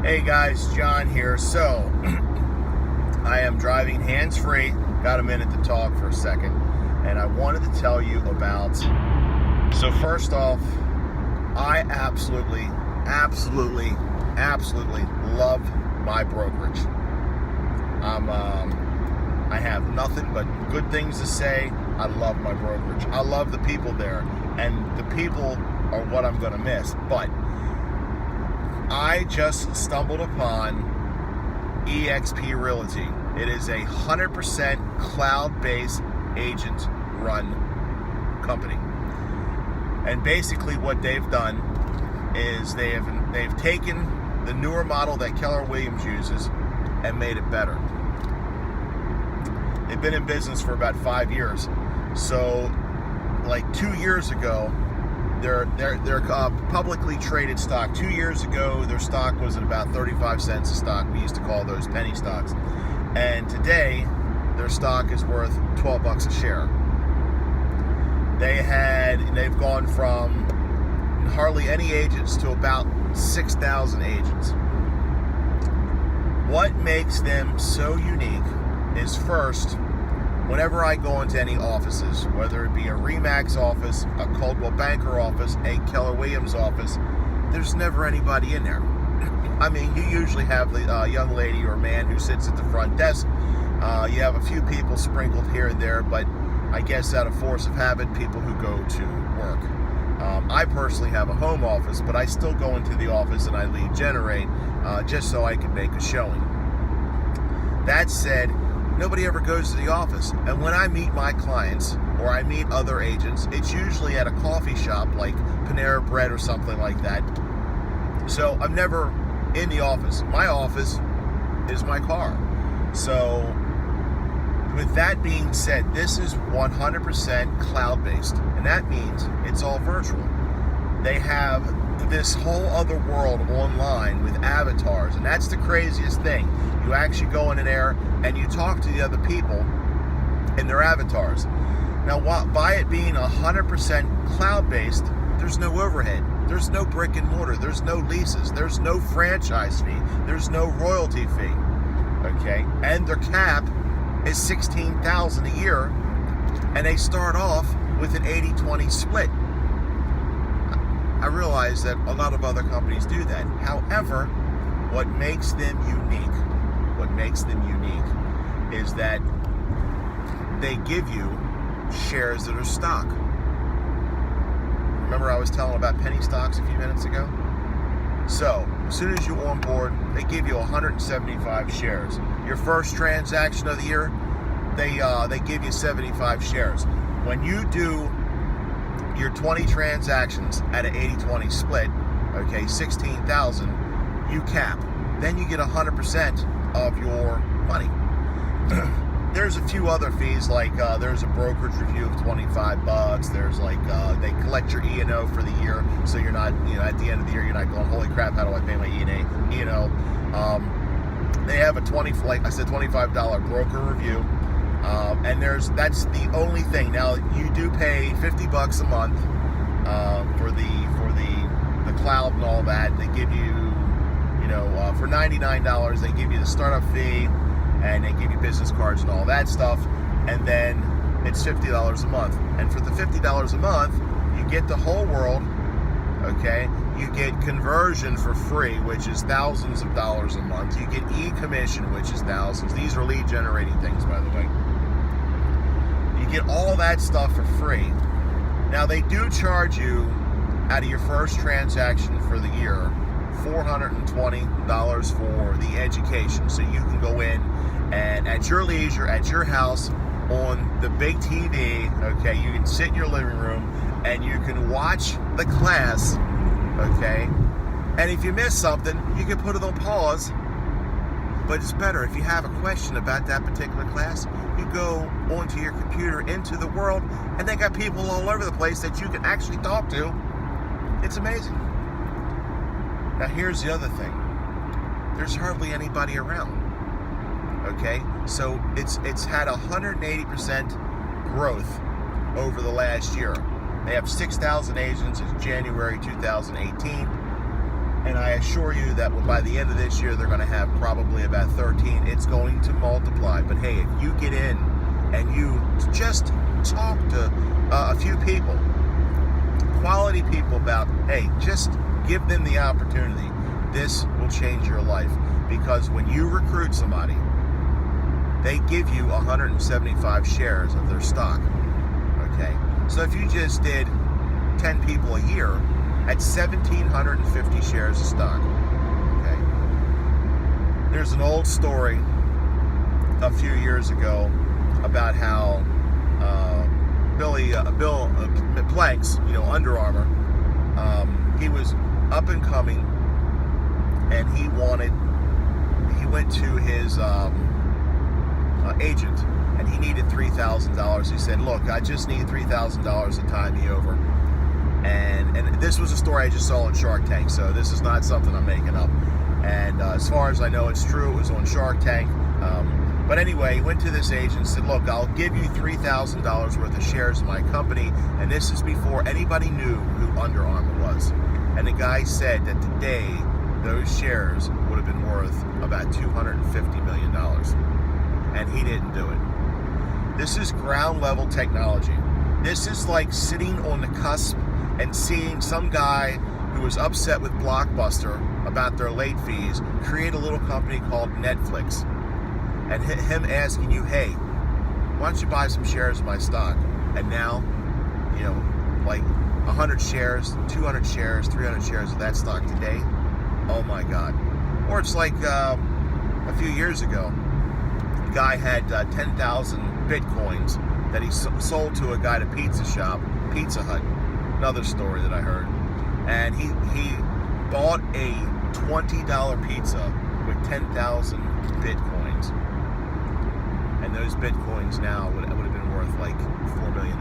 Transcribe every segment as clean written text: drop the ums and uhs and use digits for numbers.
Hey guys, John here. So, I am driving hands-free. Got a minute to talk for a second. And I wanted to tell you about... So first off, I absolutely love my brokerage. I have nothing but good things to say. I love my brokerage. I love the people there. And the people are what I'm going to miss. But I just stumbled upon eXp Realty. It is a 100% cloud-based agent-run company. And basically what they've done is they've taken the newer model that Keller Williams uses and made it better. They've been in business for about 5 years. So like 2 years ago, They're publicly traded stock. 2 years ago, their stock was at about 35 cents a stock. We used to call those penny stocks. And today, their stock is worth 12 bucks a share. They've gone from hardly any agents to about 6,000 agents. What makes them so unique is, first, whenever I go into any offices, whether it be a RE/MAX office, a Coldwell Banker office, a Keller Williams office, there's never anybody in there. I mean, you usually have the young lady or man who sits at the front desk. You have a few people sprinkled here and there, but I guess out of force of habit, people who go to work. I personally have a home office, but I still go into the office and I lead generate just so I can make a showing. That said, nobody ever goes to the office. And when I meet my clients or I meet other agents, it's usually at a coffee shop like Panera Bread or something like that. So I'm never in the office. My office is my car. So with that being said, this is 100% cloud-based. And that means it's all virtual. They have this whole other world online with avatars, and that's the craziest thing. You actually go in there and you talk to the other people in their avatars. Now, by it being 100% cloud-based, there's no overhead, there's no brick and mortar, there's no leases, there's no franchise fee, there's no royalty fee, okay? And their cap is $16,000 a year, and they start off with an 80-20 split. I realize that a lot of other companies do that. However, what makes them unique is that they give you shares that are stock. Remember I was telling about penny stocks a few minutes ago? So, as soon as you onboard, they give you 175 shares. Your first transaction of the year, they give you 75 shares. When you do your 20 transactions at an 80-20 split, okay, 16,000, you cap. Then you get 100% of your money. There's a few other fees, like there's a brokerage review of 25 bucks. There's like, they collect your E&O for the year, so you're not, at the end of the year, you're not going, holy crap, how do I pay my E&O? They have a $25 broker review. And that's the only thing. Now you do pay 50 bucks a month for the cloud and all that. They give you, for $99, they give you the startup fee, and they give you business cards and all that stuff. And then it's $50 a month. And for the $50 a month, you get the whole world. Okay, you get conversion for free, which is thousands of dollars a month. You get e-commission, which is thousands. These are lead generating things, by the way. You get all that stuff for free. Now, they do charge you, out of your first transaction for the year, $420 for the education. So you can go in and at your leisure, at your house, on the big TV, okay, you can sit in your living room and you can watch the class, okay? And if you miss something, you can put it on pause. But it's better if you have a question about that particular class, you go onto your computer into the world, and they got people all over the place that you can actually talk to. It's amazing. Now here's the other thing. There's hardly anybody around. Okay? So it's had 180% growth over the last year. They have 6,000 agents. It's January 2018. And I assure you that by the end of this year, they're going to have probably about 13. It's going to multiply. But hey, if you get in and you just talk to a few people, quality people, about, hey, just give them the opportunity, this will change your life. Because when you recruit somebody, they give you 175 shares of their stock. Okay? So if you just did 10 people a year, at 1,750 shares of stock. Okay. There's an old story a few years ago about how Bill Planks, Under Armour, he was up and coming, and he went to his agent, and he needed $3,000. He said, "Look, I just need $3,000 to tie me over." And this was a story I just saw on Shark Tank, so this is not something I'm making up. And as far as I know, it's true. It was on Shark Tank. But anyway, he went to this agent and said, "Look, I'll give you $3,000 worth of shares in my company." And this is before anybody knew who Under Armour was. And the guy said that today, those shares would have been worth about $250 million. And he didn't do it. This is ground level technology. This is like sitting on the cusp and seeing some guy who was upset with Blockbuster about their late fees create a little company called Netflix. And him asking you, "Hey, why don't you buy some shares of my stock?" And now, like 100 shares, 200 shares, 300 shares of that stock today. Oh my God. Or it's like a few years ago, a guy had 10,000 Bitcoins that he sold to a guy at a pizza shop, Pizza Hut. Another story that I heard. And he bought a $20 pizza with 10,000 Bitcoins. And those Bitcoins now would have been worth like $4 million.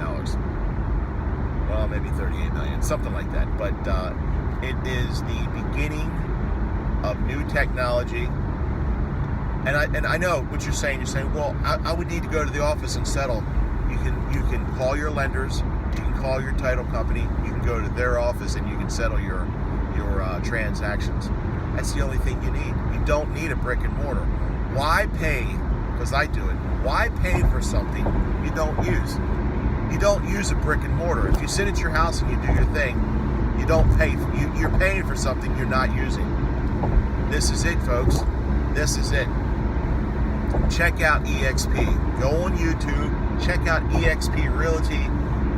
Well, maybe 38 million, something like that. But it is the beginning of new technology. And I know what you're saying. You're saying, well, I would need to go to the office and settle. You can call your lenders, you can call your title company, you can go to their office and you can settle your transactions. That's the only thing you need. You don't need a brick and mortar. Why pay? Because I do it. Why pay for something you don't use? You don't use a brick and mortar. If you sit at your house and you do your thing, you don't pay. You're paying for something you're not using. This is it, folks. This is it. Check out EXP. Go on YouTube, check out EXP Realty,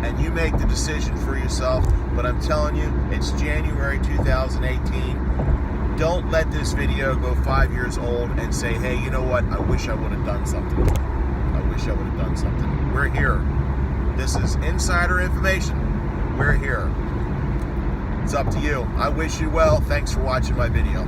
and you make the decision for yourself. But I'm telling you, it's January 2018. Don't let this video go 5 years old and say, "Hey, you know what? I wish I would have done something. I wish I would have done something." We're here. This is insider information. We're here. It's up to you. I wish you well. Thanks for watching my video.